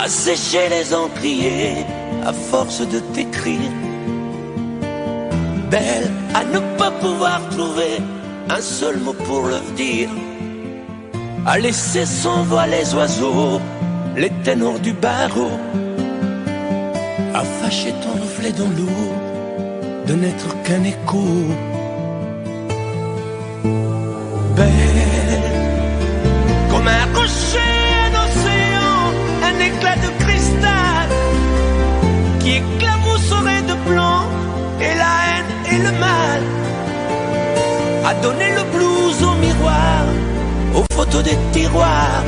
assécher les encriers à force de t'écrire. Belle à ne pas pouvoir trouver un seul mot pour leur dire, à laisser sans voix les oiseaux, les ténors du barreau, à fâcher ton reflet dans l'eau, de n'être qu'un écho. Belle comme un rocher, un océan, un éclat de cristal qui éclabousserait de blanc et la haine et le mal, à donner le blues au miroir, aux photos des tiroirs.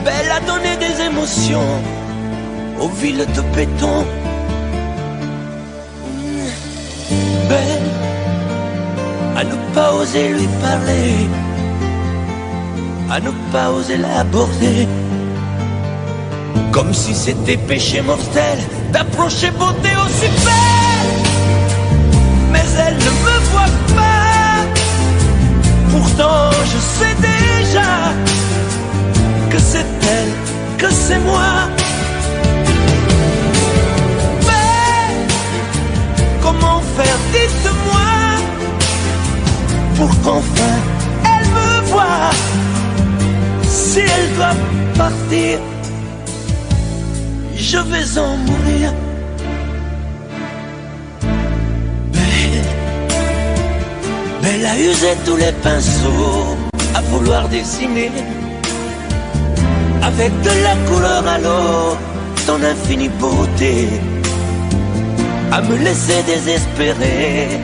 Belle à donner des émotions aux villes de béton. Belle à ne pas oser lui parler, à ne pas oser l'aborder, comme si c'était péché mortel d'approcher beauté aussi belle. Mais elle ne me voit pas, pourtant je sais déjà que c'est elle, que c'est moi. Mais comment faire, dites-moi, pour qu'enfin elle me voie. Si elle doit partir, je vais en mourir. Belle a usé tous les pinceaux à vouloir dessiner avec de la couleur à l'eau ton infinie beauté, à me laisser désespérer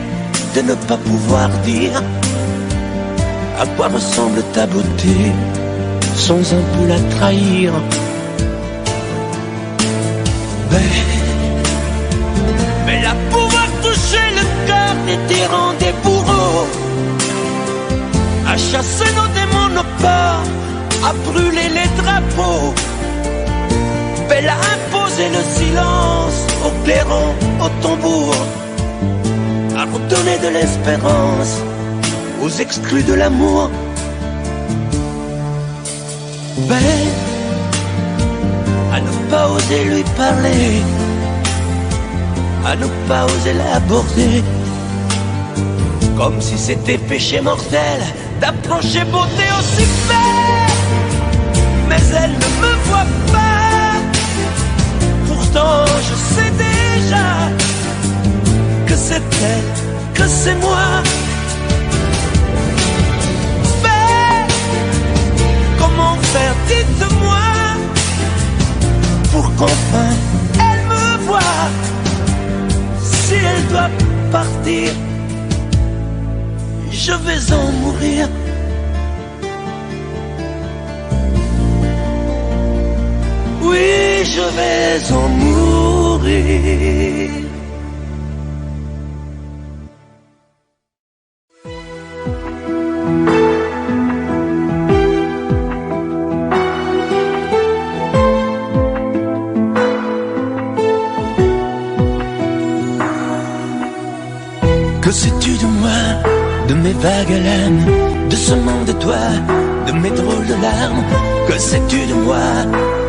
de ne pas pouvoir dire à quoi ressemble ta beauté sans un peu la trahir. Belle à pouvoir toucher le cœur des tyrans, des bourreaux, à chasser nos démons, nos peurs, à brûler les drapeaux. Belle à imposer le silence aux clairons, aux tambours, à redonner de l'espérance aux exclus de l'amour. Belle à ne pas oser lui parler, à ne pas oser l'aborder, comme si c'était péché mortel d'approcher beauté aussi belle. Mais elle ne me voit pas, pourtant je sais déjà que c'est elle, que c'est moi. Belle, comment faire, dites-moi, pour qu'enfin elle me voie. Si elle doit partir, je vais en mourir. Oui, je vais en mourir. Que sais-tu de moi, de mes vagues haleines, de ce manque de toi, de mes drôles de larmes? Que sais-tu de moi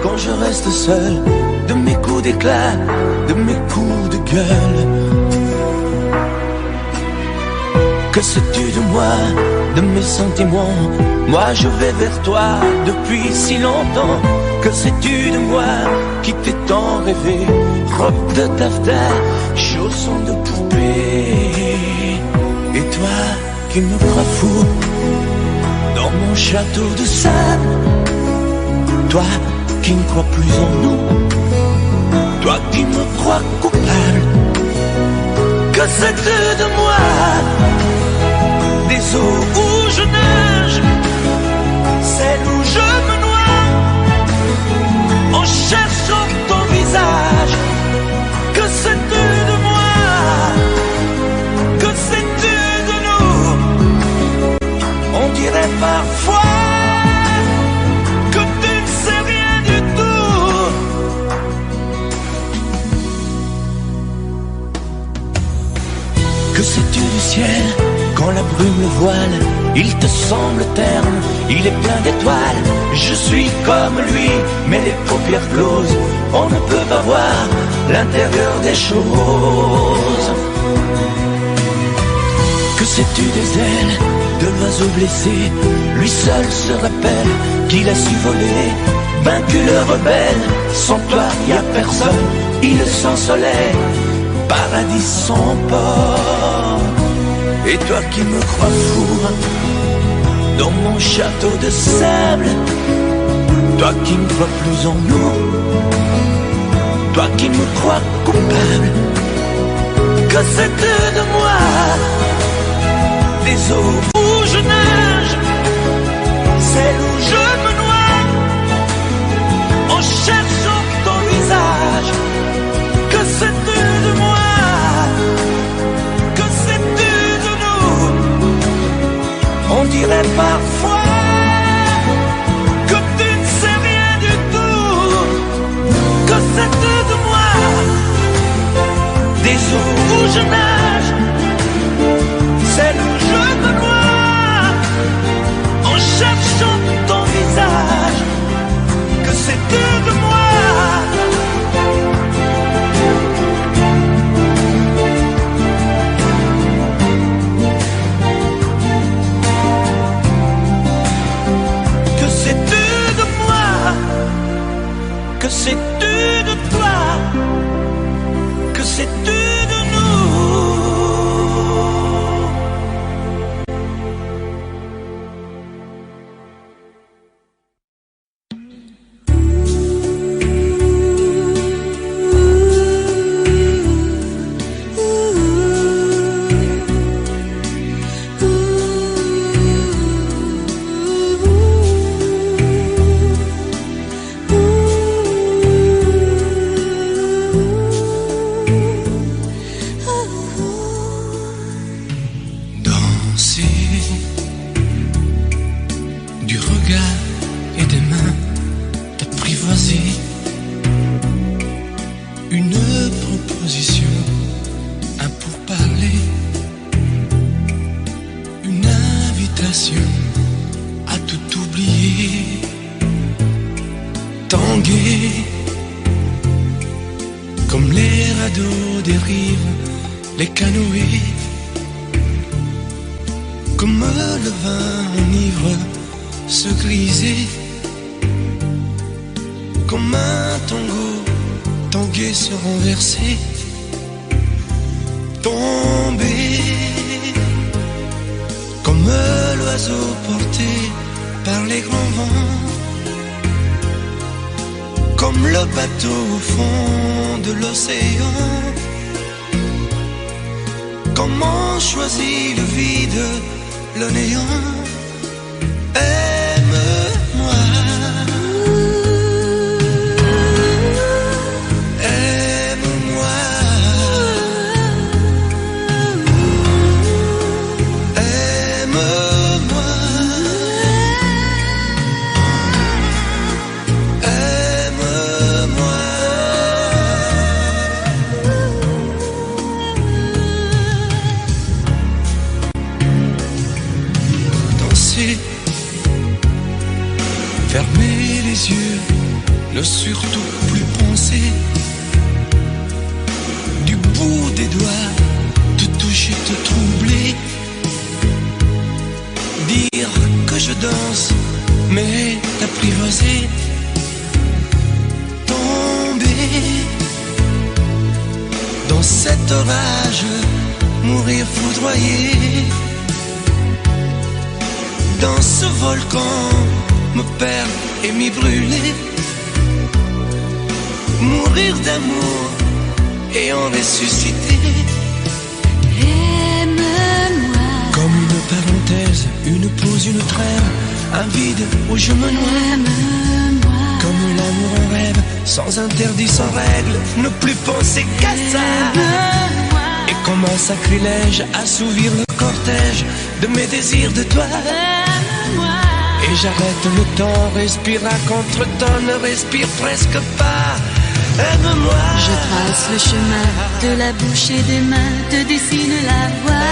quand je reste seul, de mes coups d'éclat, de mes coups de gueule? Que sais-tu de moi, de mes sentiments? Moi je vais vers toi depuis si longtemps. Que sais-tu de moi qui t'ai tant rêvé? Robe de taffetas, chaussons de poupée. Et toi qui me crois fou dans mon château de sable, toi qui ne crois plus en nous, toi qui me crois coupable. Que sais-tu de moi, des eaux où je nage, celles où je me noie, en cherchant ton visage? Que sais-tu de moi, que sais-tu de nous? On dirait parfois que tu ne sais rien du tout. Que sais-tu du ciel quand la brume le voile? Il te semble terne il est plein d'étoiles, je suis comme lui, mais les paupières closes, on ne peut pas voir l'intérieur des choses. Que sais-tu des ailes de l'oiseau blessé? Lui seul se rappelle qu'il a su voler, vaincu le rebelle. Sans toi y a personne, île sans soleil, paradis sans port. Et toi qui me crois fou dans mon château de sable, toi qui ne crois plus en nous, toi qui me crois coupable, que c'est de moi des eaux où je nage, celles où je me noie, en cherchant ton visage. Que sais-tu de moi? Que sais-tu de nous? On dirait parfois que tu ne sais rien du tout. Que sais-tu de moi? Des eaux où je nage, celles où je me noie, en cherchant ton visage. Que sais-tu de moi? Que sais-tu de moi? Que sais-tu de toi? Que sais-tu de nous? À tout oublier, tanguer comme les radeaux des rives, les canoës, comme le vin enivre, se griser, comme un tango, tanguer, se renverser, tomber. Comme l'oiseau porté par les grands vents, comme le bateau au fond de l'océan. Comment choisit le vide, le néant? Aime-moi, aime-moi. Fermer les yeux, ne surtout plus penser, du bout des doigts, te toucher, te troubler, dire que je danse, mais t'apprivoiser, tomber dans cet orage, mourir foudroyé, dans ce volcan, me perdre et m'y brûler, mourir d'amour et en ressusciter. Aime-moi comme une parenthèse, une pause, une trêve, un vide où je me noie. Aime-moi Comme l'amour en rêve, sans interdit, sans règle, ne plus penser qu'à ça. Aime-moi Et comme un sacrilège, assouvir le cortège de mes désirs de toi. Aime-moi Et j'arrête le temps, respire à contre-temps, ne respire presque pas. Aime-moi. Je trace le chemin de la bouche et des mains, te dessine la voie.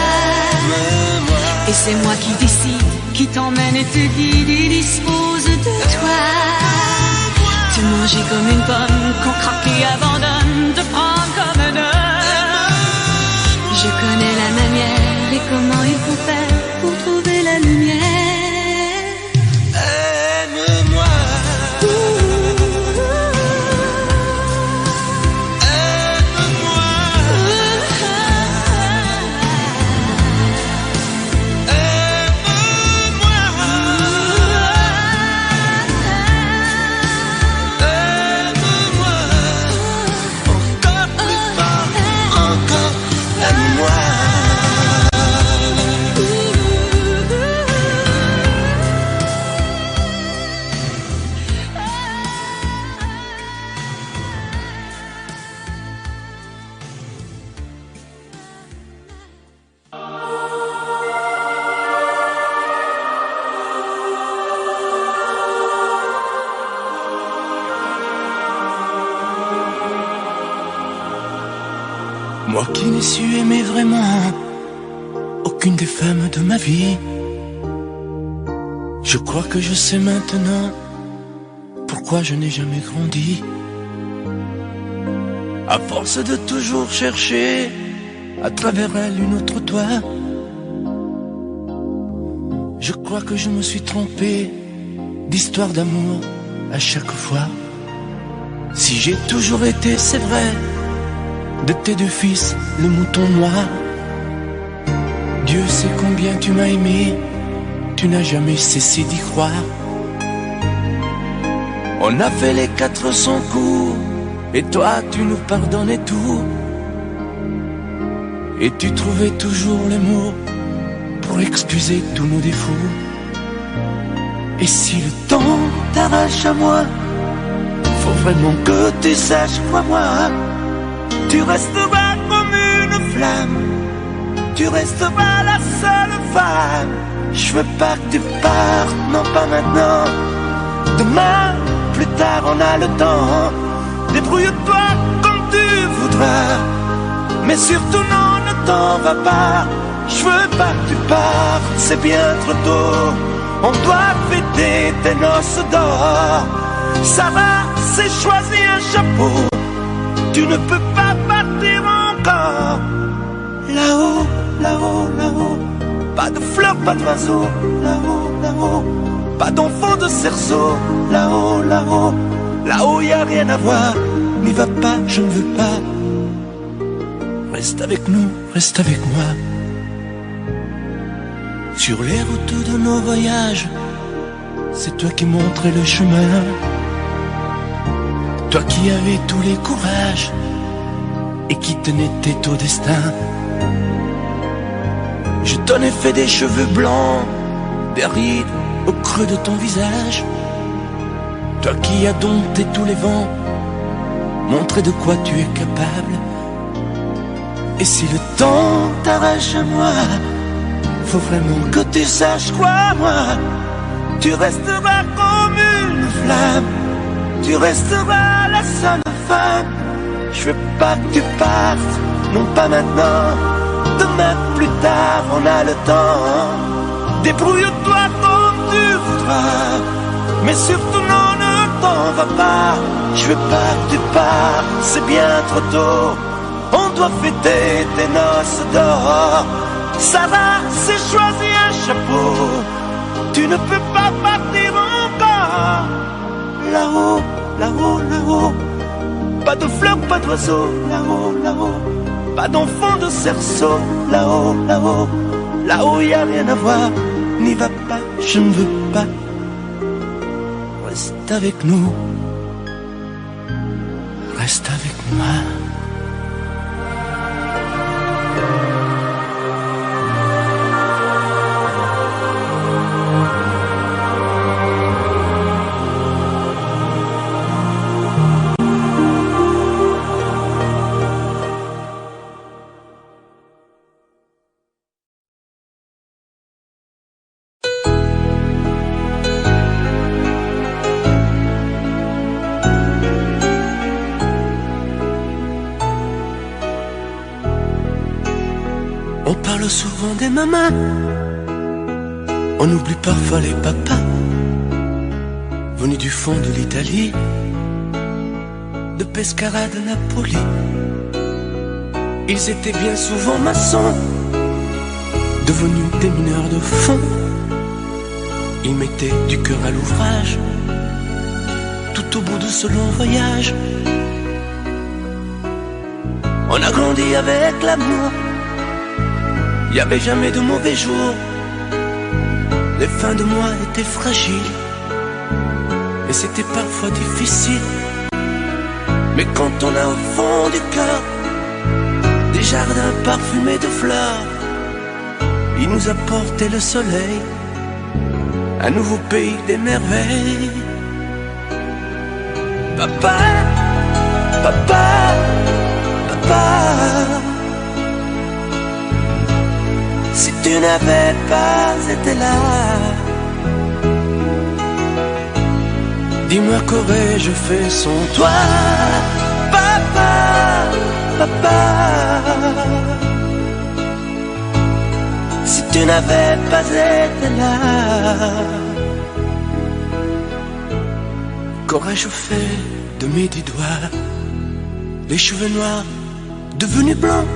Aime-moi. Et c'est moi qui décide qui t'emmène et te guide et dispose de toi. Te manger comme une pomme qu'on craque et abandonne, te prendre comme un homme. Je connais la manière et comment il faut faire pour trouver la lumière. Aime-moi. Moi qui n'ai su aimer vraiment aucune des femmes de ma vie, je crois que je sais maintenant pourquoi je n'ai jamais grandi. À force de toujours chercher à travers elle une autre toi, je crois que je me suis trompé d'histoire d'amour à chaque fois. Si j'ai toujours été, c'est vrai, de tes deux fils, le mouton noir. Dieu sait combien tu m'as aimé, tu n'as jamais cessé d'y croire. On a fait les 400 coups, et toi tu nous pardonnais tout. Et tu trouvais toujours les mots pour excuser tous nos défauts. Et si le temps t'arrache à moi, faut vraiment que tu saches, crois-moi, tu resteras comme une flamme, tu resteras la seule femme. Je veux pas que tu partes, non pas maintenant. Demain, plus tard on a le temps. Débrouille-toi comme tu voudras, mais surtout non, ne t'en vas pas. Je veux pas que tu partes, c'est bien trop tôt. On doit fêter tes noces d'or. Sarah s'est choisi un chapeau, tu ne peux pas partir encore. Là-haut, là-haut, là-haut, pas de fleurs, pas d'oiseaux. Là-haut, là-haut, pas d'enfants de cerceau. Là-haut, là-haut, là-haut y a rien à voir. N'y va pas, je ne veux pas. Reste avec nous, reste avec moi. Sur les routes de nos voyages, c'est toi qui montrais le chemin. Toi qui avais tous les courages et qui tenais tête au destin. Je t'en ai fait des cheveux blancs, des rides au creux de ton visage. Toi qui as dompté tous les vents, montré de quoi tu es capable. Et si le temps t'arrache à moi, faut vraiment que tu saches, crois-moi, tu resteras comme une flamme, tu resteras la seule femme. Je veux pas que tu partes, non pas maintenant. Demain plus tard on a le temps. Débrouille-toi comme tu voudras, mais surtout non, ne t'en vas pas. Je veux pas que tu partes, c'est bien trop tôt. On doit fêter tes noces d'or. Sarah s'est choisi un chapeau, tu ne peux pas partir encore. Là-haut, là-haut, là-haut, pas de fleurs, pas d'oiseaux. Là-haut, là-haut, pas d'enfants de cerceau. Là-haut, là-haut, là-haut y a rien à voir. N'y va pas, je ne veux pas. Reste avec nous, reste avec moi. On parle souvent des mamans, On oublie parfois les papas venus du fond de l'Italie, de Pescara, de Napoli. Ils étaient bien souvent maçons, devenus des mineurs de fond. Ils mettaient du cœur à l'ouvrage, tout au bout de ce long voyage. On a grandi avec l'amour, il n'y avait jamais de mauvais jours. Les fins de mois étaient fragiles, et c'était parfois difficile. Mais quand on a au fond du cœur des jardins parfumés de fleurs, il nous a porté le soleil, un nouveau pays des merveilles. Papa, papa, papa, si tu n'avais pas été là, dis-moi qu'aurais-je fait sans toi, papa, papa. Si tu n'avais pas été là, qu'aurais-je fait de mes 10 doigts? Les cheveux noirs devenus blancs,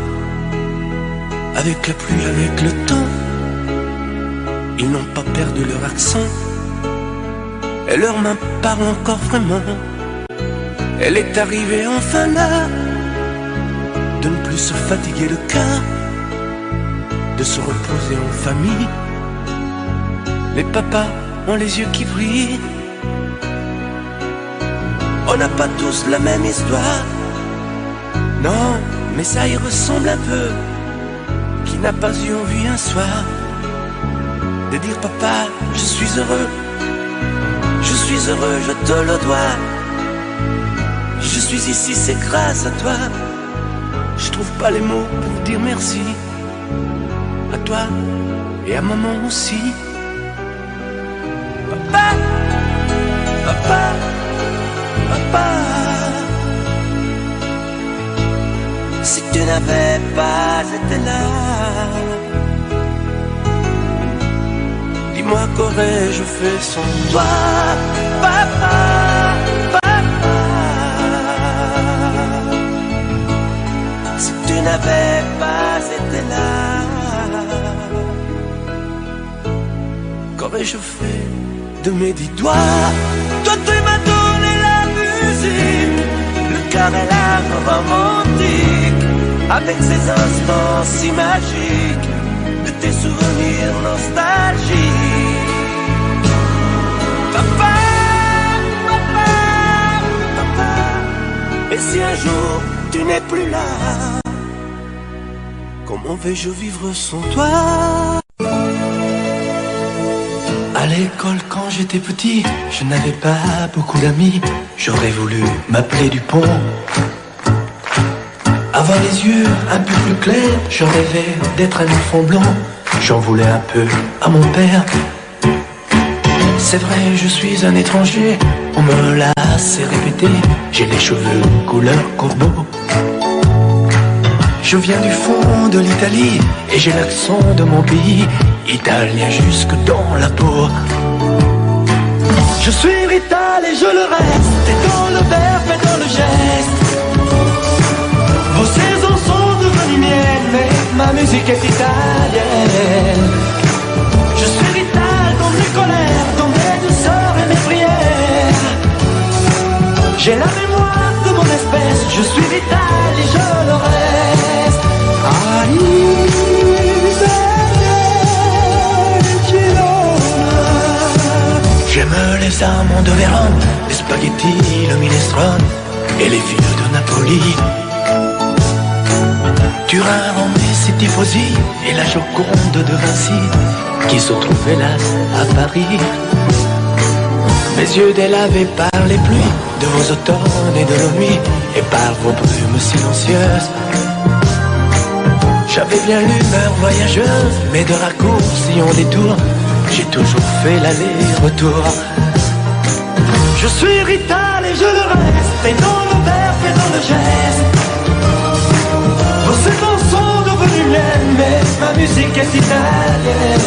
avec la pluie, avec le temps. Ils n'ont pas perdu leur accent, et leurs mains parlent encore vraiment. Elle est arrivée enfin là, de ne plus se fatiguer le cœur, de se reposer en famille. Les papas ont les yeux qui brillent. On n'a pas tous la même histoire, non, mais ça y ressemble un peu. Qui n'a pas eu envie un soir de dire papa, je suis heureux, je suis heureux, je te le dois. Je suis ici, c'est grâce à toi. Je trouve pas les mots pour dire merci. À toi et à maman aussi. Papa, papa, papa. Si tu n'avais pas été là, dis-moi qu'aurais-je fait sans toi, papa, papa. Si tu n'avais pas été là, qu'aurais-je fait de mes 10 doigts? Toi tu m'as donné la musique, le cœur et l'âme romantique, avec ces instants si magiques de tes souvenirs nostalgiques. Papa, papa, papa. Et si un jour tu n'es plus là, comment vais-je vivre sans toi? À l'école quand j'étais petit, je n'avais pas beaucoup d'amis. J'aurais voulu m'appeler Dupont. Avoir les yeux un peu plus clairs, je rêvais d'être un enfant blanc. J'en voulais un peu à mon père. C'est vrai, je suis un étranger, on me l'a assez répété. J'ai les cheveux couleur corbeau. Je viens du fond de l'Italie et j'ai l'accent de mon pays, italien jusque dans la peau. Je suis rital et je le reste, et dans le verbe et dans le geste. Vos saisons sont devenues miennes, mais ma musique est italienne. Je suis rital dans mes colères, dans mes douceurs et mes prières. J'ai la mémoire de mon espèce, je suis vital et je le reste. J'aime les amandes de Vérone, les spaghettis, le minestrone et les vieux de Napoli. Turin, Rome, ses tifosi et la Joconde de Vinci qui se trouve hélas à Paris. Mes yeux délavés par les pluies de vos automnes et de nos nuits et par vos brumes silencieuses. J'avais bien l'humeur voyageuse, mais de raccourcis en détour, j'ai toujours fait l'aller-retour. Je suis rital et je le reste, et dans le verbe et dans le geste. Vos saisons sont devenues miennes, mais ma musique est italienne.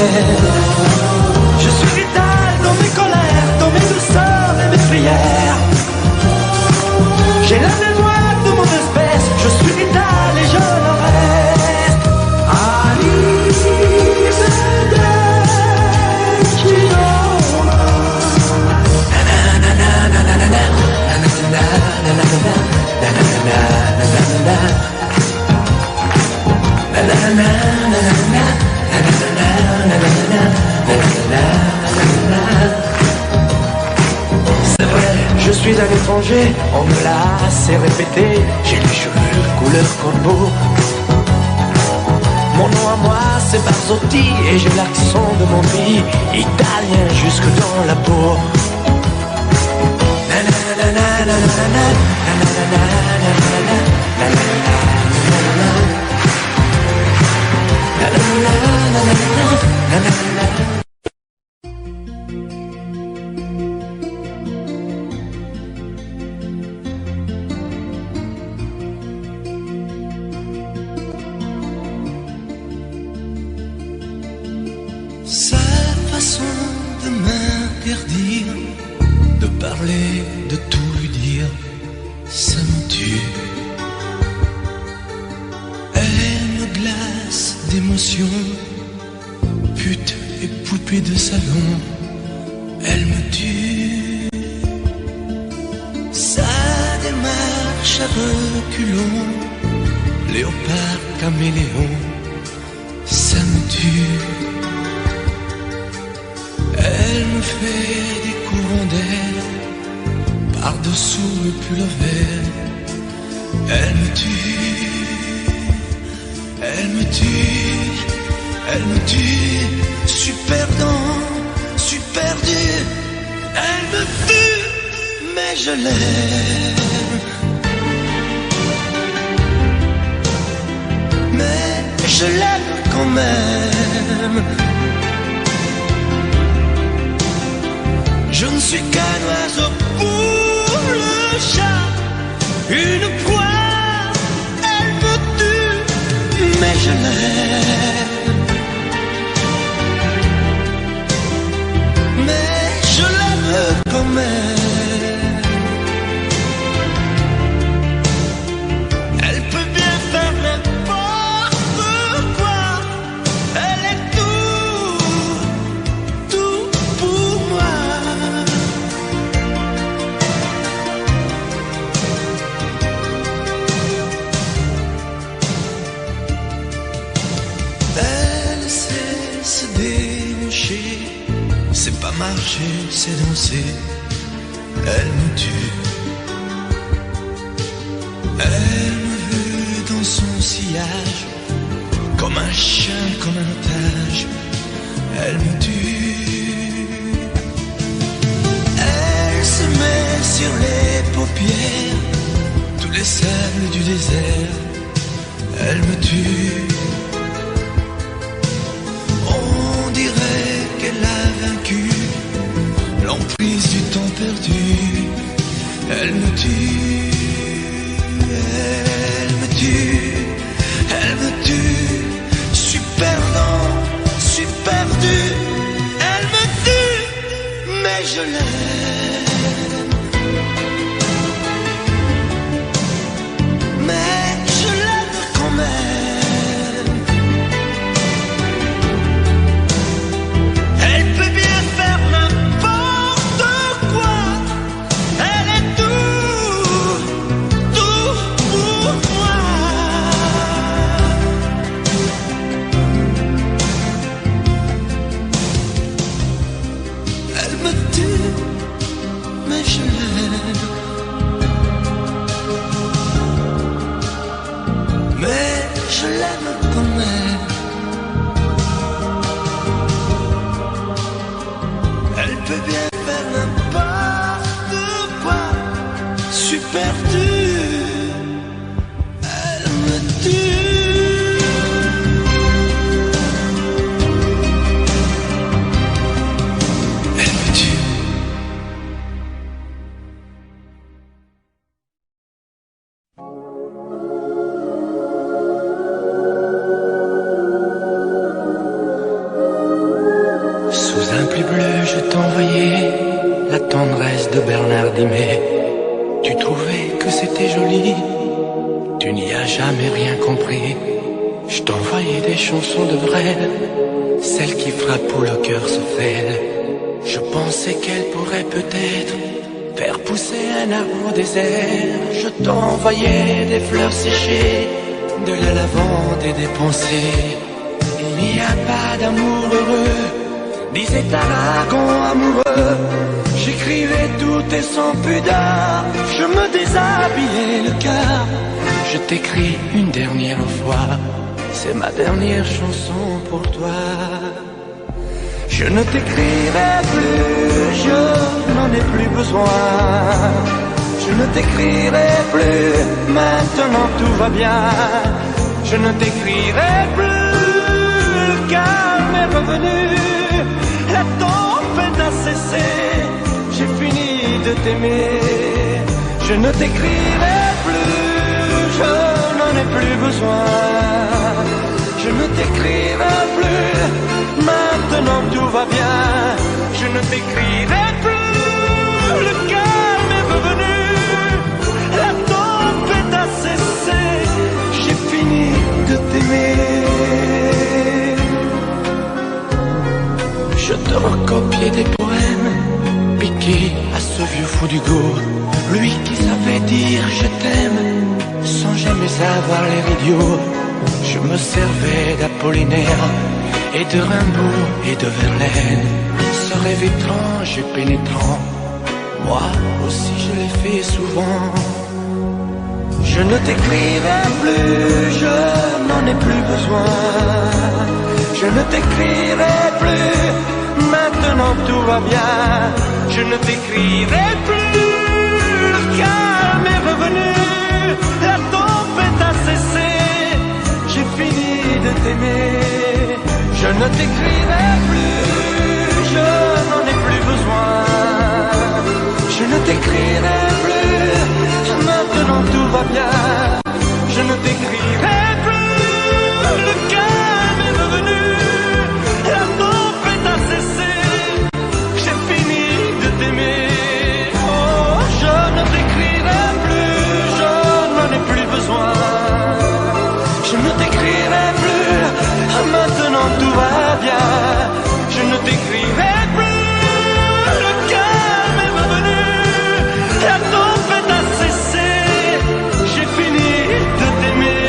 suis un étranger, on me l'a assez répété. J'ai les cheveux couleur corbeau. Mon nom à moi c'est Barzotti et j'ai l'accent de mon pays, italien jusque dans la peau. Sa façon de m'interdire de parler, de tout lui dire, ça me tue. Elle me glace d'émotion, pute et poupée de salon, elle me tue. Sa démarche à reculons, léopard caméléon, ça me tue. Elle me fait des courants d'air par-dessous le pull vert. Elle me tue, elle me tue, elle me tue. Super dans, super dur. Elle me tue, mais je l'aime. Mais je l'aime quand même. Je ne suis qu'un oiseau pour le chat, une proie, elle me tue, mais je l'aime. Mais je l'aime quand même. Elle peut bien faire n'importe quoi, elle est tout pour moi. Elle sait se déhancher, c'est pas marcher, c'est danser. Elle me tue. Elle me veut dans son sillage, comme un chien, comme un otage. Elle me tue. Elle se met sur les paupières tous les sables du désert. Elle me tue. On dirait qu'elle a vaincu l'emprise du temps perdu. Elle me tue, elle me tue, elle me tue. Super lent, super dur. Elle me tue, mais je l'aime. Mais je l'aime quand même. Elle peut bien faire n'importe quoi. Elle est tout pour moi. Elle me tue, mais je l'aime. Mais je l'aime quand même. Elle peut bien faire n'importe quoi. Super dur. Elle me tue. Elle me tue. Sous un pli bleu, je t'envoyais la tendresse de Bernard Dimet. Tu trouvais que c'était joli, tu n'y as jamais rien compris. Je t'envoyais des chansons de Brel, celles qui frappent où le cœur se fêle. Je pensais qu'elle pourrait peut-être faire pousser un arbre au désert. Je t'envoyais des fleurs séchées, de la lavande et des pensées. Il n'y a pas d'amour heureux, disait Aragon amoureux. J'écrivais tout et sans pudeur, je me déshabillais le cœur. Je t'écris une dernière fois, c'est ma dernière chanson pour toi. Je ne t'écrirai plus, je n'en ai plus besoin. Je ne t'écrirai plus, maintenant tout va bien. Je ne t'écrirai plus, le calme est revenu. La tempête a cessé, j'ai fini de t'aimer. Je ne t'écrirai plus, je n'en ai plus besoin. Je ne t'écrirai plus, maintenant tout va bien. Je ne t'écrirai plus, le calme est revenu. La tempête a cessé, j'ai fini de t'aimer. Je te recopiais des poèmes piqués à ce vieux fou d'Hugo, lui qui savait dire je t'aime sans jamais avoir l'air idiot. Je me servais d'Apollinaire et de Rimbaud et de Verlaine, ce rêve étrange et pénétrant, moi aussi je l'ai fait souvent. Je ne t'écrirai plus, je n'en ai plus besoin. Je ne t'écrirai plus, maintenant tout va bien. Je ne t'écrirai plus, le calme est revenu. La tempête a cessé, j'ai fini de t'aimer. Je ne t'écrirai plus, je n'en ai plus besoin. Je ne t'écrirai plus, maintenant tout va bien. Je ne t'écrirai plus, le calme est revenu. La tempête a cessé, j'ai fini de t'aimer. Oh, je ne t'écrirai plus, je n'en ai plus besoin. Je ne t'écrirai plus, maintenant tout va bien. Je ne t'écrirai plus, le calme est revenu. La tempête a cessé, j'ai fini de t'aimer.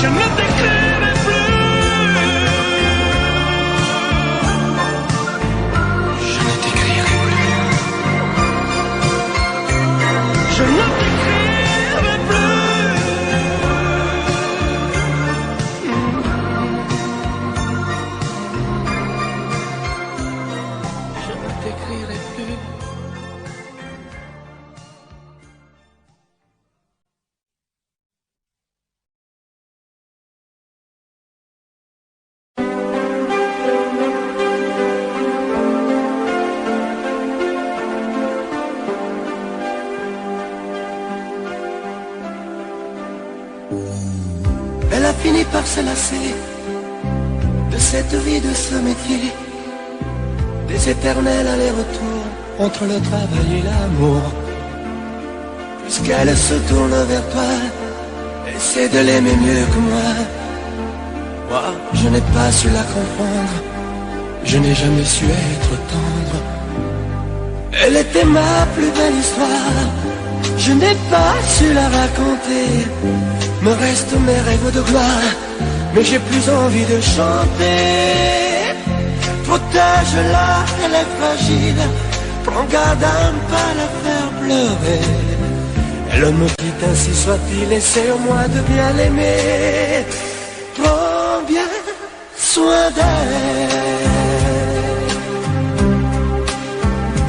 Je ne t'écrirai plus. Je ne t'écrirai plus. Je ne t'écrirai plus. Je ne t'écrirai plus. Elle a fini par se lasser de cette vie, de ce métier, des éternels allers-retours entre le travail et l'amour. Puisqu'elle se tourne vers toi, essaie de l'aimer mieux que moi. Moi, je n'ai pas su la comprendre, je n'ai jamais su être tendre. Elle était ma plus belle histoire, je n'ai pas su la raconter. Me restent mes rêves de gloire, mais j'ai plus envie de chanter. Protège-la, elle est fragile, prends garde à ne pas la faire pleurer. Elle me quitte, ainsi soit-il, essaie-moi de bien l'aimer. Prends bien soin d'elle,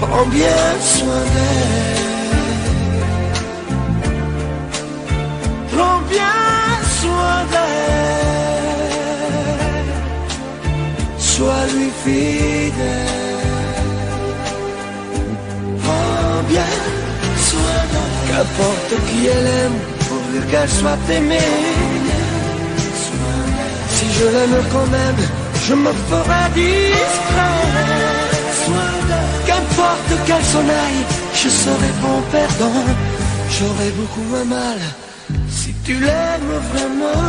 prends bien soin d'elle. Prends bien soin d'elle, sois lui fidèle. Prends bien soin d'elle, qu'importe qui elle aime, pourvu qu'elle soit aimée. Si je l'aime quand même, je me ferai discret. Qu'importe qu'elle s'en aille, je serai bon perdant. J'aurai beaucoup moins mal si tu l'aimes vraiment.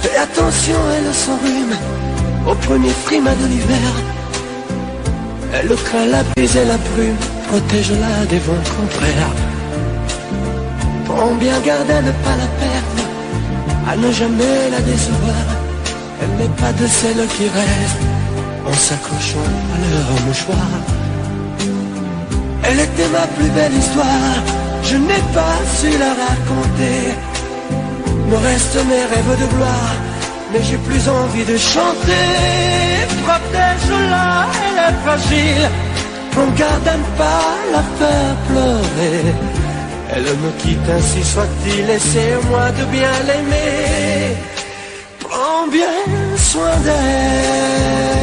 Fais attention, elle s'enrhume au premier frima de l'hiver. Elle craint la bise et la brume, protège-la des vents contraires. Prends bien garde à ne pas la perdre, à ne jamais la décevoir. Elle n'est pas de celles qui restent en s'accrochant à leur mouchoir. Elle était ma plus belle histoire, je n'ai pas su la raconter. Me restent mes rêves de gloire, mais j'ai plus envie de chanter. Protège-la, elle est fragile, prends garde à ne pas la faire pleurer. Elle me quitte, ainsi soit-il, et c'est moi de bien l'aimer. Prends bien soin d'elle,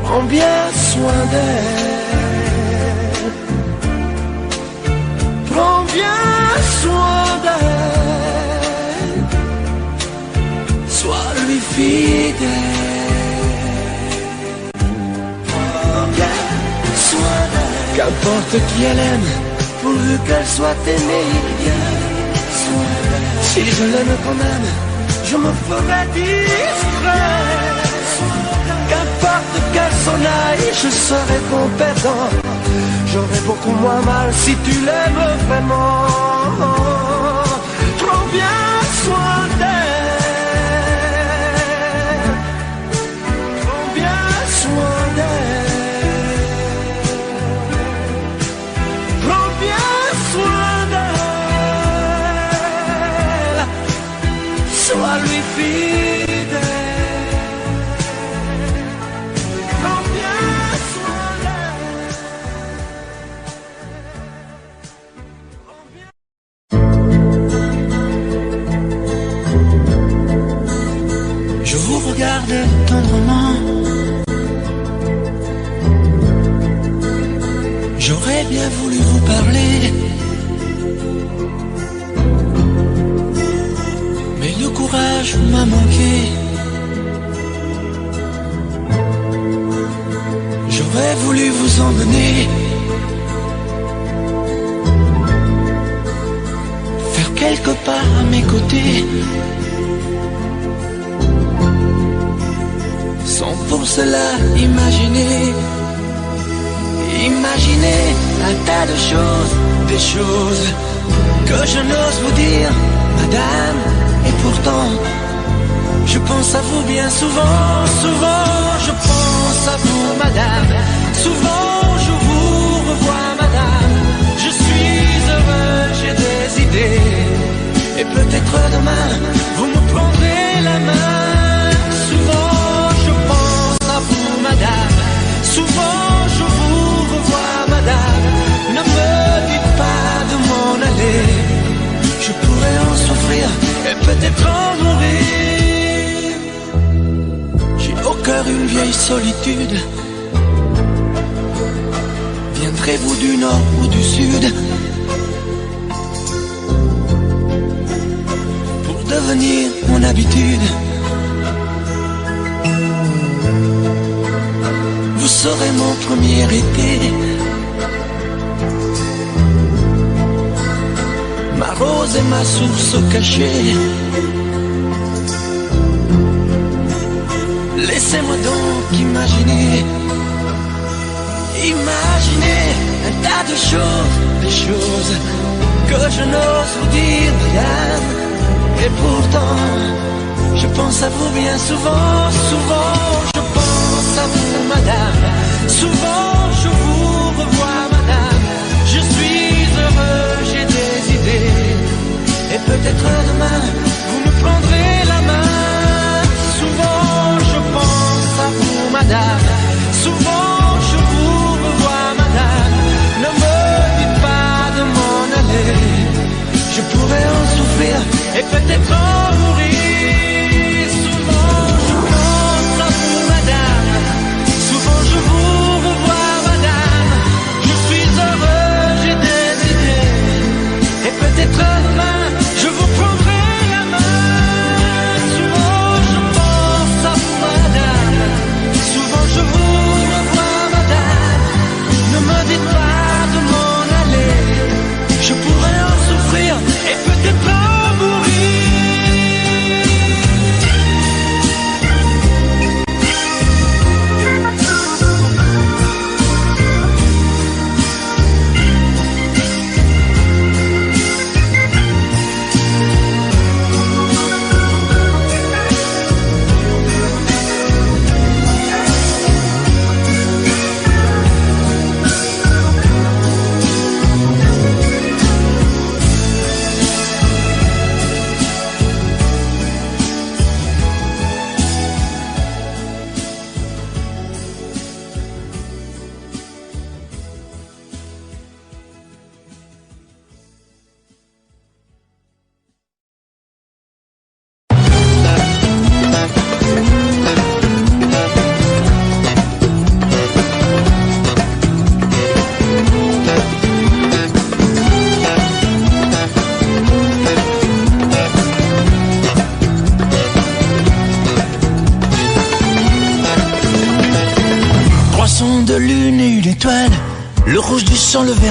prends bien soin d'elle, prends bien soin d'elle, sois lui fidèle. Prends bien soin d'elle, qu'importe qui elle aime, pourvu qu'elle soit aimée. Si je l'aime quand même, je me ferai discret. Qu'importe qu'elle s'en aille, je serai ton perdant. J'aurai beaucoup moins mal si tu l'aimes vraiment. Prends bien soin d'elle, prends bien soin d'elle, prends bien soin d'elle, sois lui fidèle. Prends bien soin d'elle. Je vous regarde tendrement, j'aurais bien voulu vous parler, mais le courage m'a manqué. J'aurais voulu vous emmener, faire quelque part à mes côtés, sans pour cela imaginer un tas de choses, des choses que je n'ose vous dire, madame. Et pourtant, je pense à vous bien souvent, souvent je pense à vous, madame. Souvent je vous revois, madame. Je suis heureux, j'ai des idées, et peut-être demain, vous me prendrez la main. Souvent je pense à vous, madame. Souvent je vous revois, madame. Ne me dites pas de m'en aller, je pourrais en souffrir et peut-être en mourir. J'ai au cœur une vieille solitude. Viendrez-vous du nord ou du sud pour devenir mon habitude? Vous serez mon premier été, ma rose et ma source cachée. Laissez-moi donc imaginer un tas de choses, des choses que je n'ose vous dire, madame. Et pourtant, je pense à vous bien souvent, souvent je pense à vous, madame. Souvent je vous revois, madame. Je suis heureux, j'ai des idées, et peut-être demain, vous me prendrez la main. Souvent je pense à vous, madame. Souvent je vous revois, madame. Ne me dites pas de m'en aller, je pourrais en souffrir et peut-être en mourir. Souvent je pense à vous, madame. Souvent je vous revois,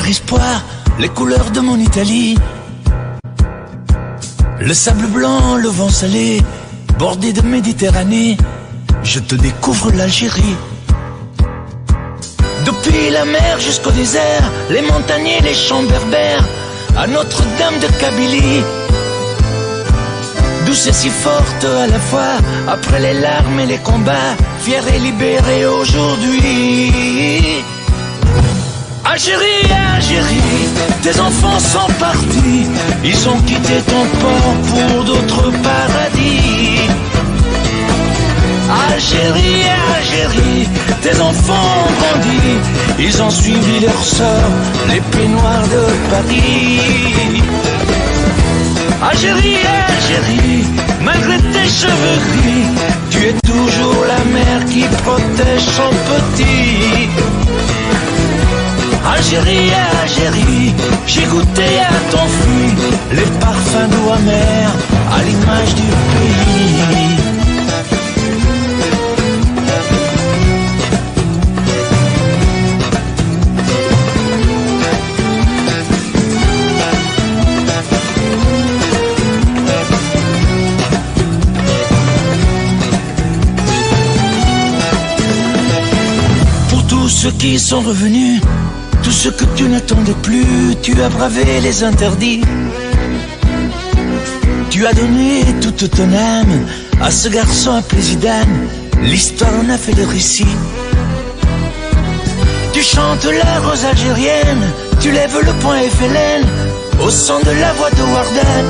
espoir, les couleurs de mon Italie. Le sable blanc, le vent salé, bordé de Méditerranée, je te découvre l'Algérie. Depuis la mer jusqu'au désert, les montagniers, les champs berbères, à Notre-Dame de Kabylie. Douce et si forte à la fois, après les larmes et les combats, fière et libérée aujourd'hui. Algérie, Algérie, tes enfants sont partis, ils ont quitté ton port pour d'autres paradis. Algérie, Algérie, tes enfants ont grandi, ils ont suivi leur sort, les peignoirs de Paris. Algérie, Algérie, malgré tes cheveux gris, tu es toujours la mère qui protège son petit. Algérie, Algérie, j'ai goûté à ton fruit, les parfums doux amers, à l'image du pays. Pour tous ceux qui sont revenus, tout ce que tu n'attendais plus, tu as bravé les interdits. Tu as donné toute ton âme à ce garçon appelé Zidane. L'histoire en a fait le récit. Tu chantes la rose algérienne, tu lèves le poing FLN au son de la voix de Wardan.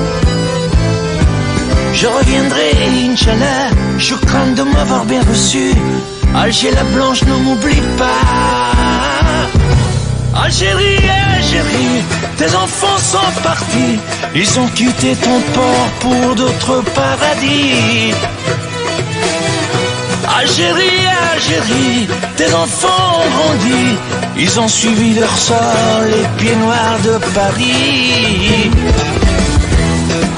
Je reviendrai, Inch'Allah, choukran de m'avoir bien reçu. Alger la blanche, ne m'oublie pas. Algérie, Algérie, tes enfants sont partis, ils ont quitté ton port pour d'autres paradis. Algérie, Algérie, tes enfants ont grandi, ils ont suivi leur sort, les pieds noirs de Paris.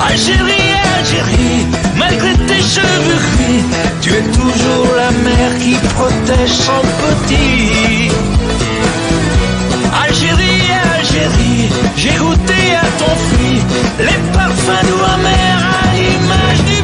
Algérie, Algérie, malgré tes cheveux gris, tu es toujours la mère qui protège son petit. Algérie, Algérie, j'ai goûté à ton fruit, les parfums doux amers à l'image du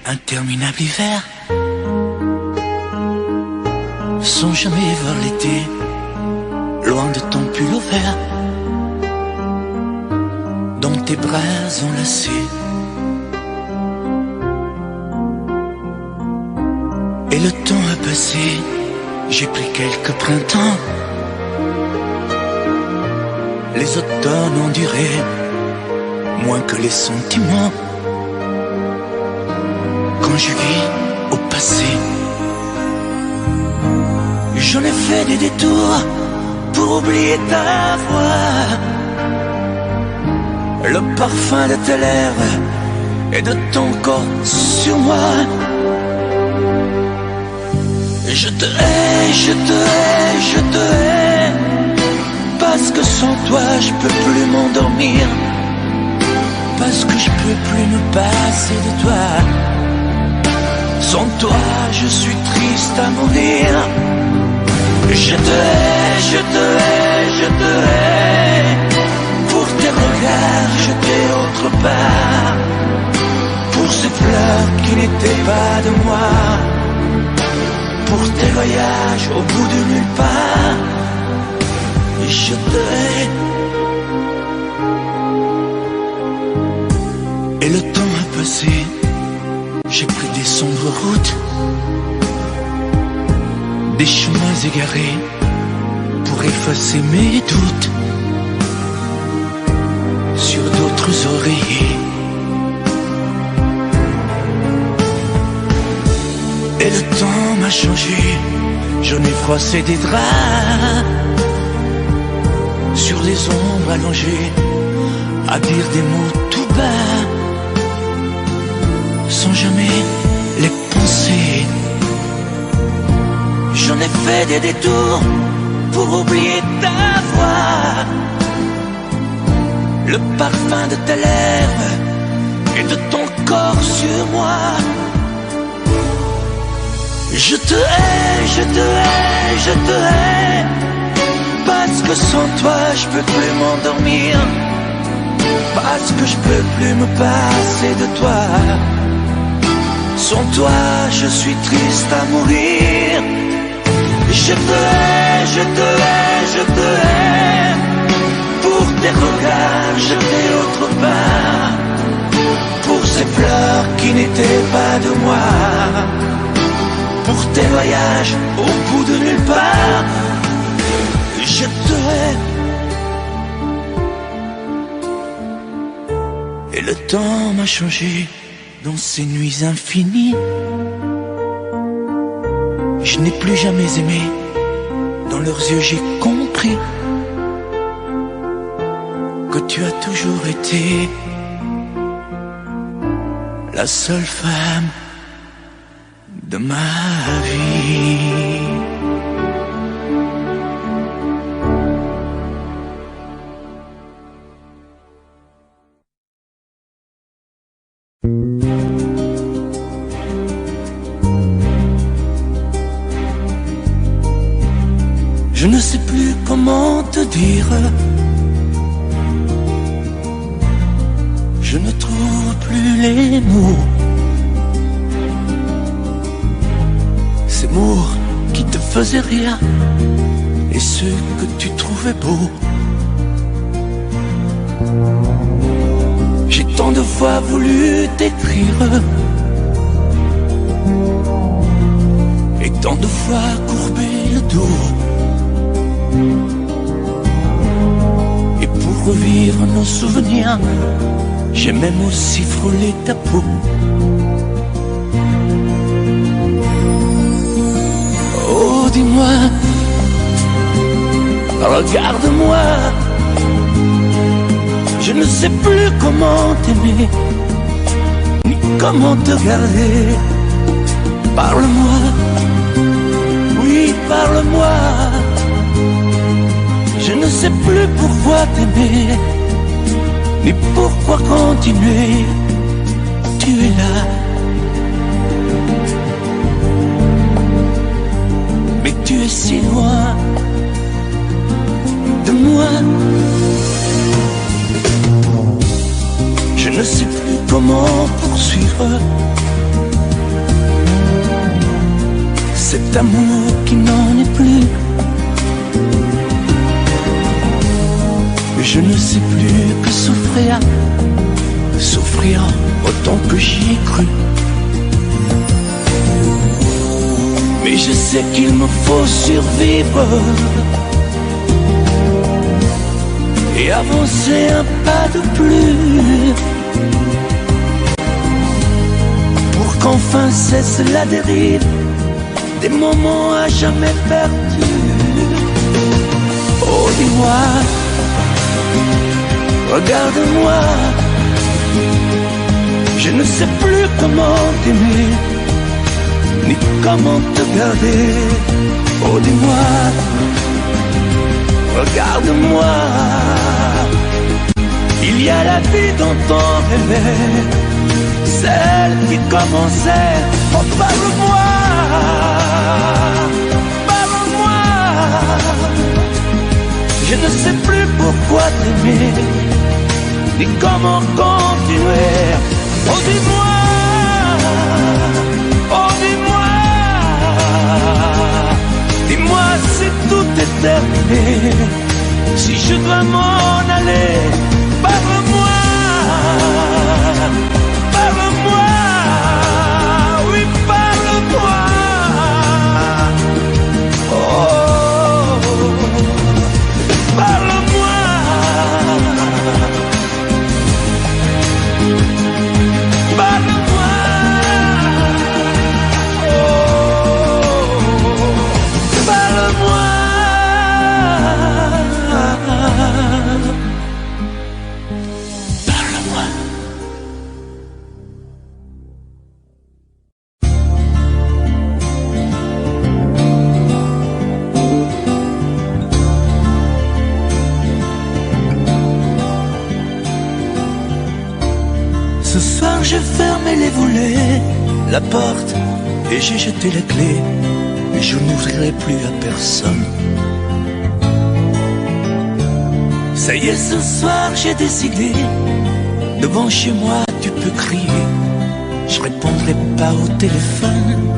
interminable hiver, sans jamais voir l'été, loin de ton pull au vert, dans tes bras enlacés. Et le temps a passé, j'ai pris quelques printemps, les automnes ont duré moins que les sentiments. Quand je vis au passé, j'en ai fait des détours pour oublier ta voix, le parfum de tes lèvres et de ton corps sur moi. Je te hais, je te hais, je te hais, parce que sans toi je peux plus m'endormir, parce que je peux plus me passer de toi. Sans toi, je suis triste à mourir. Je te hais, je te hais, je te hais, pour tes regards jetés autre part, pour ces fleurs qui n'étaient pas de moi, pour tes voyages au bout de nulle part. Je te hais. Et le temps a passé, j'ai pris des sombres routes, des chemins égarés pour effacer mes doutes. d'autres oreillers. Et le temps m'a changé, j'en ai froissé des draps sur les ombres allongées, à dire des mots tout bas, sans jamais les penser. J'en ai fait des détours pour oublier ta voix, le parfum de tes lèvres et de ton corps sur moi. Je te hais, je te hais, je te hais, parce que sans toi je peux plus m'endormir, parce que je peux plus me passer de toi. Sans toi je suis triste à mourir. Je te hais, je te hais, je te hais, pour tes regards jetés autre part, pour ces fleurs qui n'étaient pas de moi, pour tes voyages au bout de nulle part. Je te hais. Et le temps m'a changé dans ces nuits infinies. Je n'ai plus jamais aimé, dans leurs yeux j'ai compris que tu as toujours été la seule femme de ma vie. Je ne sais plus comment te dire, je ne trouve plus les mots, ces mots qui te faisaient rire et ceux que tu trouvais beaux. J'ai tant de fois voulu t'écrire et tant de fois courbé le dos, et pour revivre nos souvenirs, j'ai même aussi frôlé ta peau. Oh, dis-moi, regarde-moi, je ne sais plus comment t'aimer, ni comment te garder. Parle-moi, oui, parle-moi. Je ne sais plus pourquoi t'aimer, ni pourquoi continuer. Tu es là, mais tu es si loin de moi. Je ne sais plus comment poursuivre cet amour qui n'en est plus. Je ne sais plus que souffrir, souffrir autant que j'y ai cru. Mais je sais qu'il me faut survivre et avancer un pas de plus, pour qu'enfin cesse la dérive des moments à jamais perdus. Oh, dis-moi, regarde-moi, je ne sais plus comment t'aimer, ni comment te garder. Oh, dis-moi, regarde-moi, il y a la vie dont on rêvait, celle qui commençait. Oh, parle-moi, parle-moi. Je ne sais plus pourquoi t'aimer, ni comment continuer. Oh, dis-moi, oh, dis-moi, dis-moi si tout est terminé, si je dois m'en aller. Parle-moi, parle-moi, oui, parle-moi. Oh, parle-moi, Ce soir j'ai fermé les volets, la porte, et j'ai jeté la clé, et je n'ouvrirai plus à personne. Ça y est, ce soir j'ai décidé, devant chez moi tu peux crier, je répondrai pas au téléphone.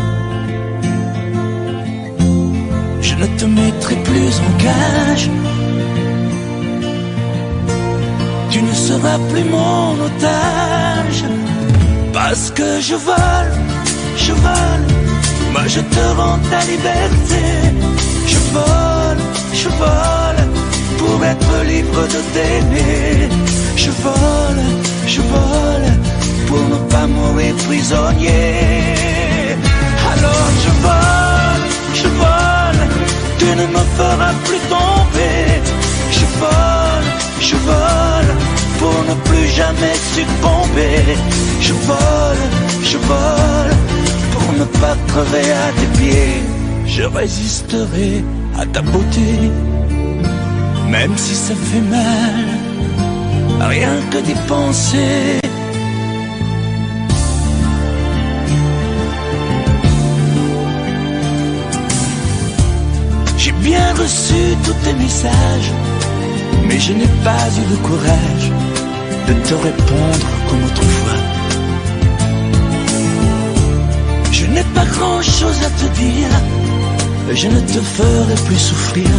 Je ne te mettrai plus en cage, tu ne seras plus mon otage. Parce que je vole, moi je te rends ta liberté. Je vole, pour être libre de t'aimer. Je vole, pour ne pas mourir prisonnier. Alors je vole, tu ne me feras plus tomber. Je vole, pour ne plus jamais succomber. Je vole, pour ne pas crever à tes pieds. Je résisterai à ta beauté, même si ça fait mal, rien que d'y penser. J'ai bien reçu tous tes messages, mais je n'ai pas eu le courage de te répondre comme autrefois. Je n'ai pas grand-chose à te dire, je ne te ferai plus souffrir,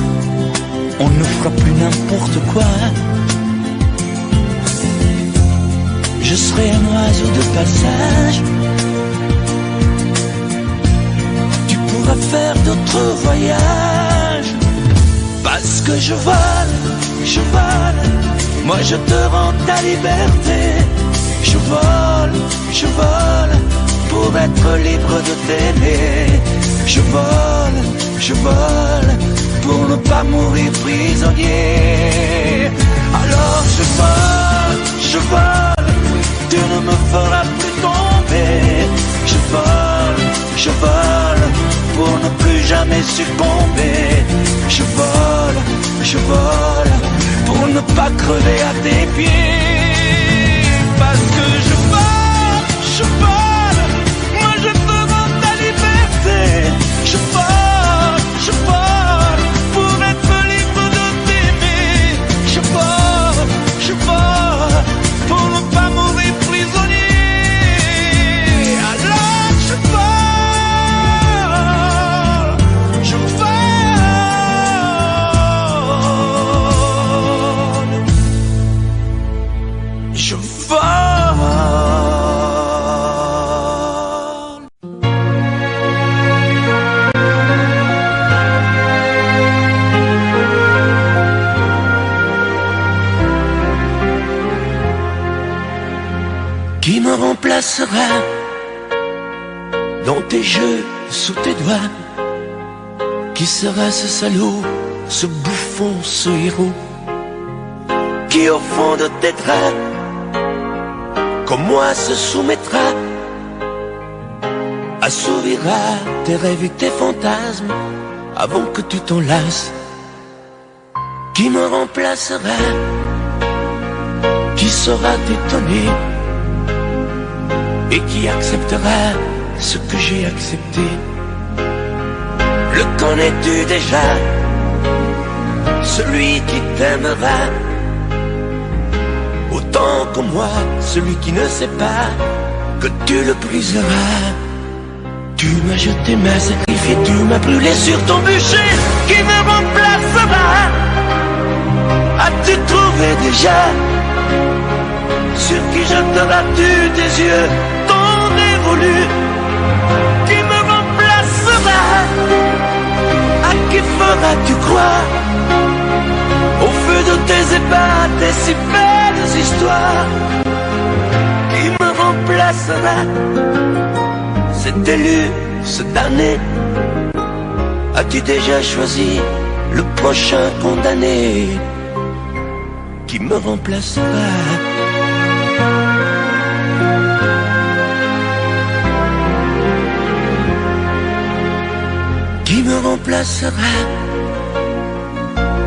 on ne fera plus n'importe quoi. Je serai un oiseau de passage, tu pourras faire d'autres voyages. Parce que je vole, moi je te rends ta liberté. Je vole, pour être libre de t'aimer. Je vole, pour ne pas mourir prisonnier. Alors je vole, tu ne me feras plus tomber. Je vole, pour ne plus jamais succomber. Je vole, pour ne pas crever à tes pieds. Parce que je vole, moi je te rends ta liberté. Je vole, pour être libre de t'aimer. Je vole, pour ne pas mourir prisonnier. Alors je vole, je vole. Qui me remplacera dans tes jeux, sous tes doigts? Qui sera ce salaud, ce bouffon, ce héros? Qui au fond de tes draps, comme moi, se soumettra, assouvira tes rêves et tes fantasmes avant que tu t'en lasses? Qui me remplacera? Qui saura t'étonner et qui acceptera ce que j'ai accepté? Le connais-tu déjà? Celui qui t'aimera autant que moi, celui qui ne sait pas que tu le briseras. Tu m'as jeté, m'as sacrifié, tu m'as brûlé sur ton bûcher. Qui me remplacera? As-tu trouvé déjà sur qui jetteras-tu tes yeux ton révolu? Qui me remplacera? À qui feras-tu croire au feu de tes ébats, tes si belles histoires? Qui me remplacera? Cet élu, ce damné, as-tu déjà choisi le prochain condamné? Qui me remplacera? Qui me remplacera?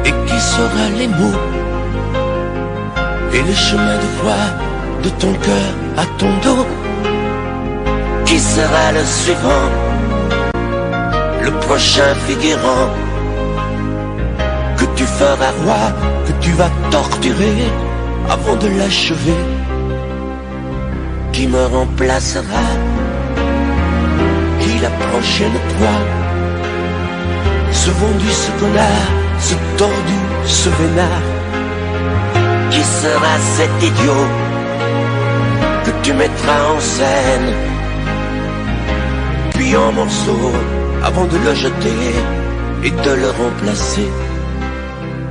Et qui saura les mots et le chemin de croix de ton cœur à ton dos. Qui sera le suivant, le prochain figurant que tu feras roi, que tu vas torturer avant de l'achever? Qui me remplacera? Qui la prochaine toi? Ce vendu, ce connard, ce tordu, ce vénard. Qui sera cet idiot que tu mettras en scène, puis en morceaux avant de le jeter et de le remplacer?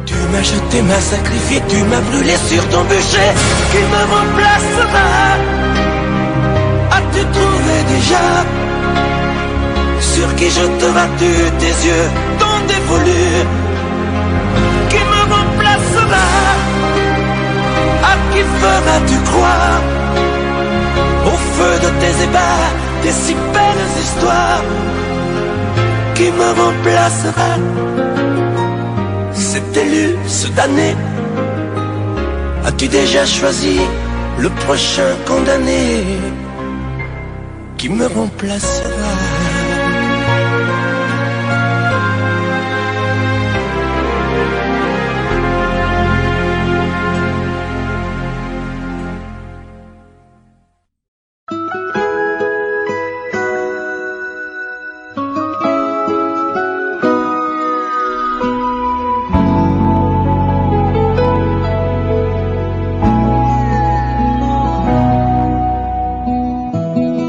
Tu m'as jeté, m'as sacrifié, tu m'as brûlé sur ton bûcher. Qui me remplacera? As-tu trouvé déjà sur qui jeteras-tu tes yeux dans des volures? Qui me remplacera? À qui feras-tu croire au feu de tes ébats, tes si belles histoires? Qui me remplacera? Cet élu, ce damné, as-tu déjà choisi le prochain condamné? Qui me remplacera?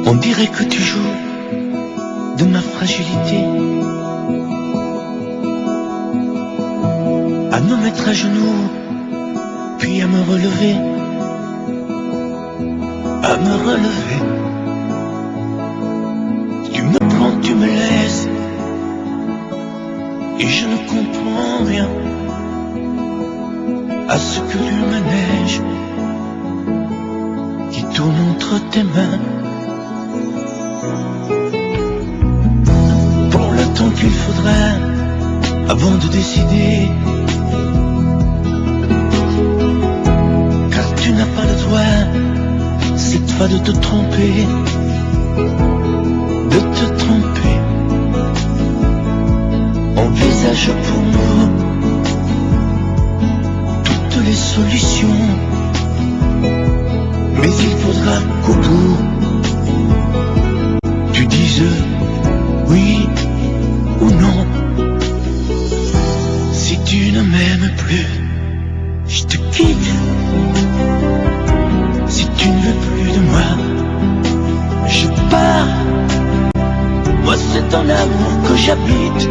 On dirait que tu joues de ma fragilité, à me mettre à genoux, puis à me relever, à me relever. Tu me prends, tu me laisses, et je ne comprends rien à ce que tu manèges qui tourne entre tes mains. Qu'il faudra avant de décider, car tu n'as pas le droit cette fois de te tromper, de te tromper. Envisage pour nous toutes les solutions, mais il faudra qu'au bout tu dises oui ou non. Si tu ne m'aimes plus, je te quitte. Si tu ne veux plus de moi, je pars. Moi c'est ton amour que j'habite.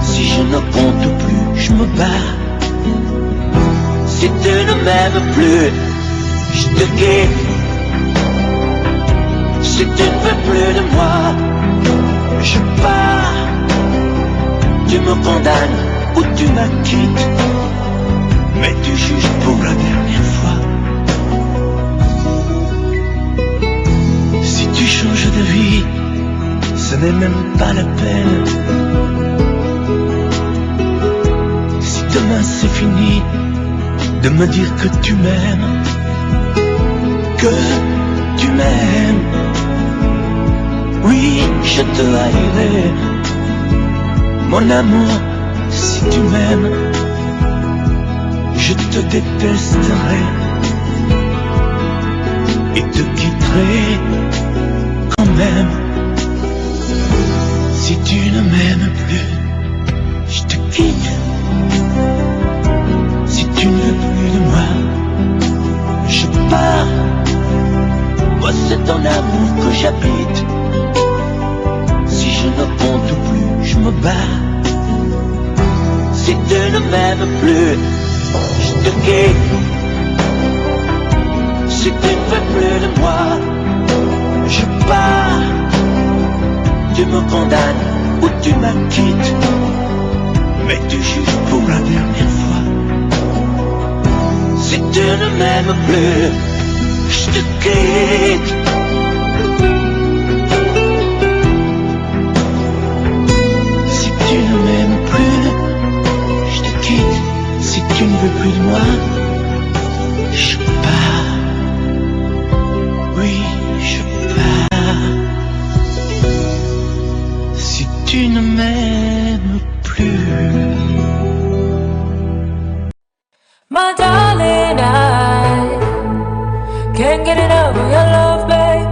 Si je ne compte plus, je me barre. Si tu ne m'aimes plus, je te quitte. Si tu ne veux plus de moi, je pars. Tu me condamnes ou tu m'acquittes, mais tu juges pour la dernière fois. Si tu changes de vie, ce n'est même pas la peine. Si demain c'est fini de me dire que tu m'aimes, que tu m'aimes, oui, je te haïrai, mon amour. Si tu m'aimes, je te détesterai et te quitterai quand même. Si tu ne m'aimes plus, je te quitte. Si tu ne veux plus de moi, je pars. Moi c'est ton amour que j'habite. Si je ne compte plus, je me bats. Si tu ne m'aimes plus, je te quitte. Si tu ne veux plus de moi, je pars. Tu me condamnes ou tu m'acquittes, mais tu juges pour la dernière fois. Si tu ne m'aimes plus, je te quitte. Si tu ne m'aimes plus, je te quitte. Si tu ne veux plus de moi, je pars. Oui, je pars. Si tu ne m'aimes plus. My darling, I can't get enough of your love, babe.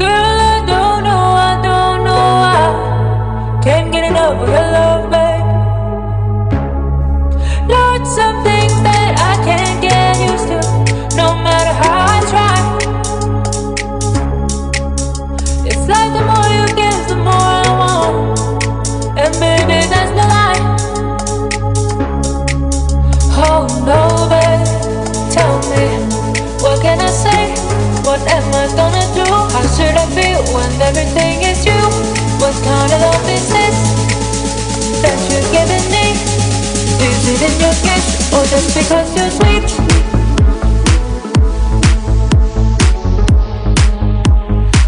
Girl, I don't know I can't get enough of your love, babe. Lord, some things that I can't get used to, no matter how I try. It's like the more you give, the more I want. And baby, that's the lie. Oh no, babe, tell me, what can I say? What am I gonna do? How should I feel when everything is you? What kind of love is this that you're giving me? Is it in your kiss or just because you're sweet?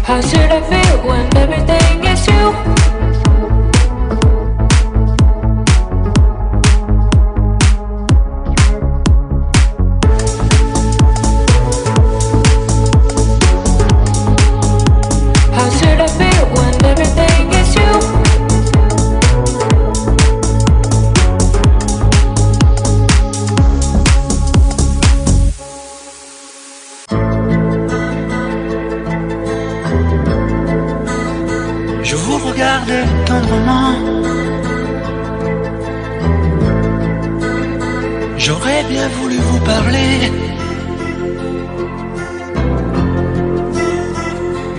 How should I feel when everything is you? How should I feel when everything is you? Je vous regardais tendrement. J'aurais bien voulu vous parler,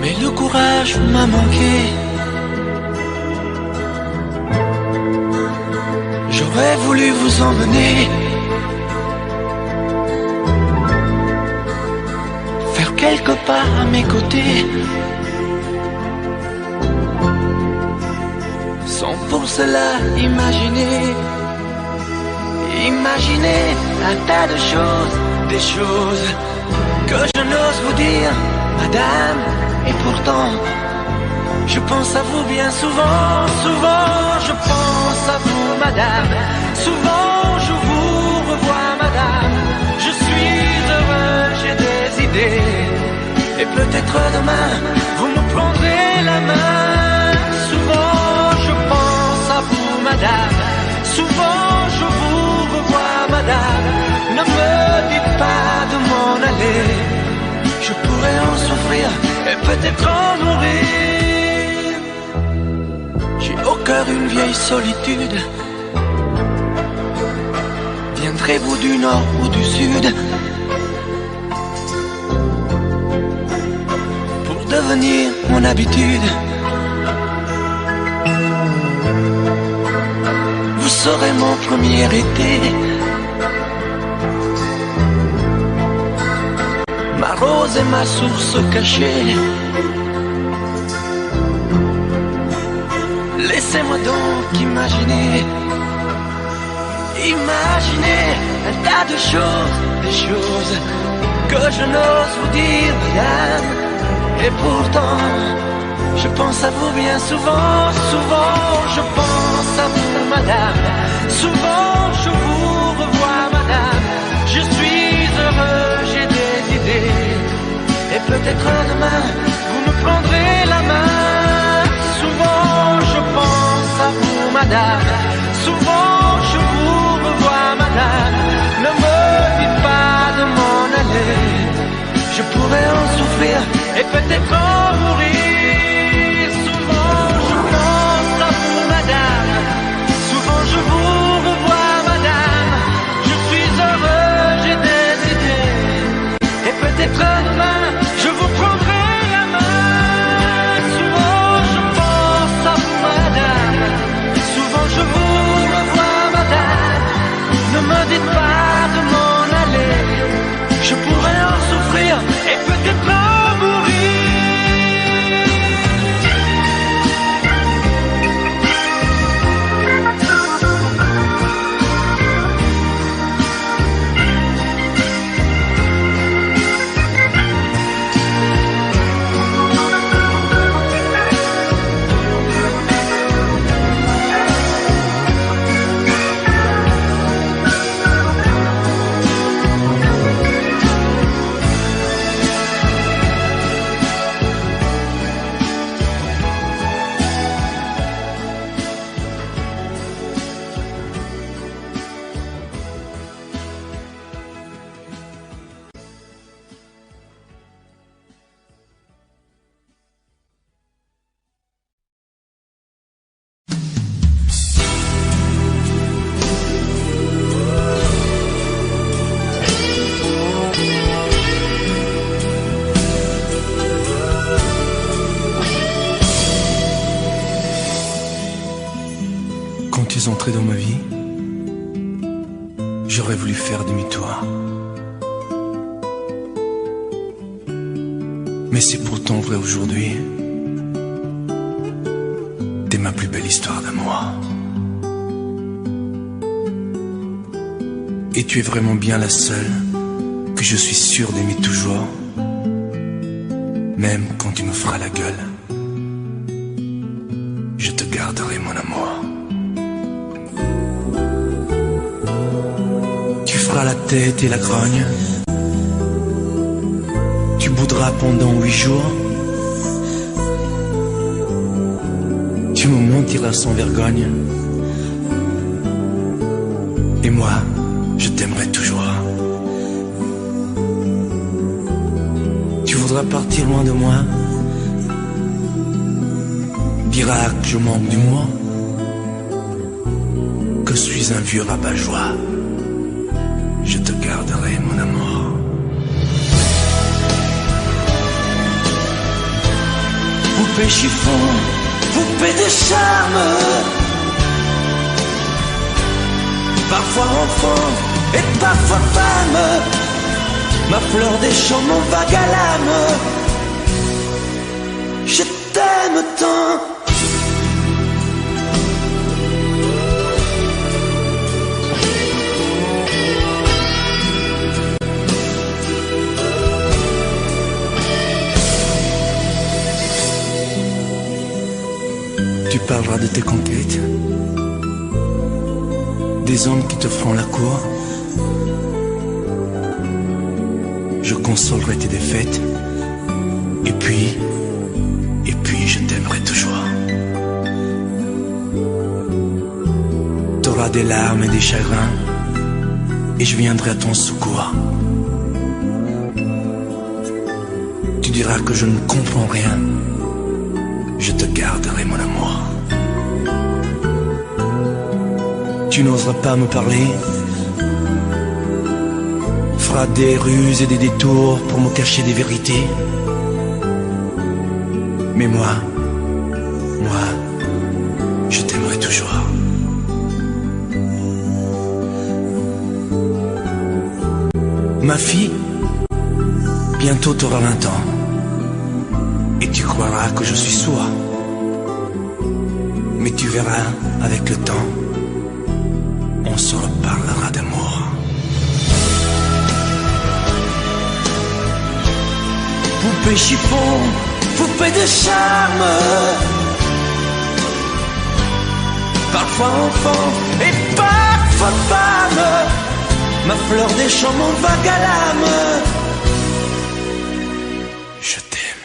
mais le courage m'a manqué. J'aurais voulu vous emmener, faire quelques pas à mes côtés, sans pour cela imaginer un tas de choses, des choses que je n'ose vous dire, madame. Et pourtant, je pense à vous bien souvent, souvent je pense à vous, madame. Souvent je vous revois, madame. Je suis heureux, j'ai des idées, et peut-être demain, vous me prendrez la main. Souvent je pense à vous, madame. Souvent je vous revois, madame. Ne me dites pas de m'en aller, je pourrais en souffrir et peut-être en mourir. J'ai au cœur une vieille solitude. Viendrez-vous du nord ou du sud pour devenir mon habitude? Vous serez mon premier été, ma rose et ma source cachée. Laissez-moi donc imaginer un tas de choses, des choses que je n'ose vous dire, madame. Et pourtant, je pense à vous bien souvent, souvent je pense à vous, madame. Souvent je vous revois, madame. Je suis heureux, j'ai des idées, et peut-être demain, vous me prendrez la main. Souvent je pense à vous, madame. Souvent je vous revois, madame. Ne me dites pas de m'en aller, je pourrais en souffrir et peut-être en mourir. Souvent je pense à vous, madame. Souvent je vous revois, madame. Je suis heureux, j'ai des idées, et peut-être demain je vous prendrai la main. Souvent je pense à vous, madame. Souvent je vous revois, madame. Ne me dites pas de m'en aller, je pourrais en souffrir et peut-être en mourir. entré dans ma vie, j'aurais voulu faire demi-tour. Mais c'est pourtant vrai aujourd'hui. T'es ma plus belle histoire d'amour. Et tu es vraiment bien la seule que je suis sûr d'aimer toujours. Même quand tu me feras la gueule, je te garderai mon amour. Tu feras la tête et la grogne. Tu boudras pendant 8 jours. Tu me mentiras sans vergogne. Et moi, je t'aimerai toujours. Tu voudras partir loin de moi. Diras que je manque d'humour, que je suis un vieux rabat-joie. Je te garderai mon amour. Poupée chiffon, poupée de charme, parfois enfant et parfois femme, ma fleur des champs, mon vague à l'âme. Je t'aime tant. Tu parleras de tes conquêtes, des hommes qui te feront la cour. Je consolerai tes défaites. Et puis je t'aimerai toujours. T'auras des larmes et des chagrins, et je viendrai à ton secours. Tu diras que je ne comprends rien. Je te garderai mon amour. Tu n'oseras pas me parler, feras des ruses et des détours pour me cacher des vérités. Mais moi, je t'aimerai toujours. Ma fille, bientôt t'auras 20 ans. Et tu croiras que je suis sourd. Mais tu verras, avec le temps, on se reparlera d'amour. Poupée chiffon, poupée de charme, parfois enfant et parfois femme, ma fleur des champs, mon vague à l'âme. Je t'aime.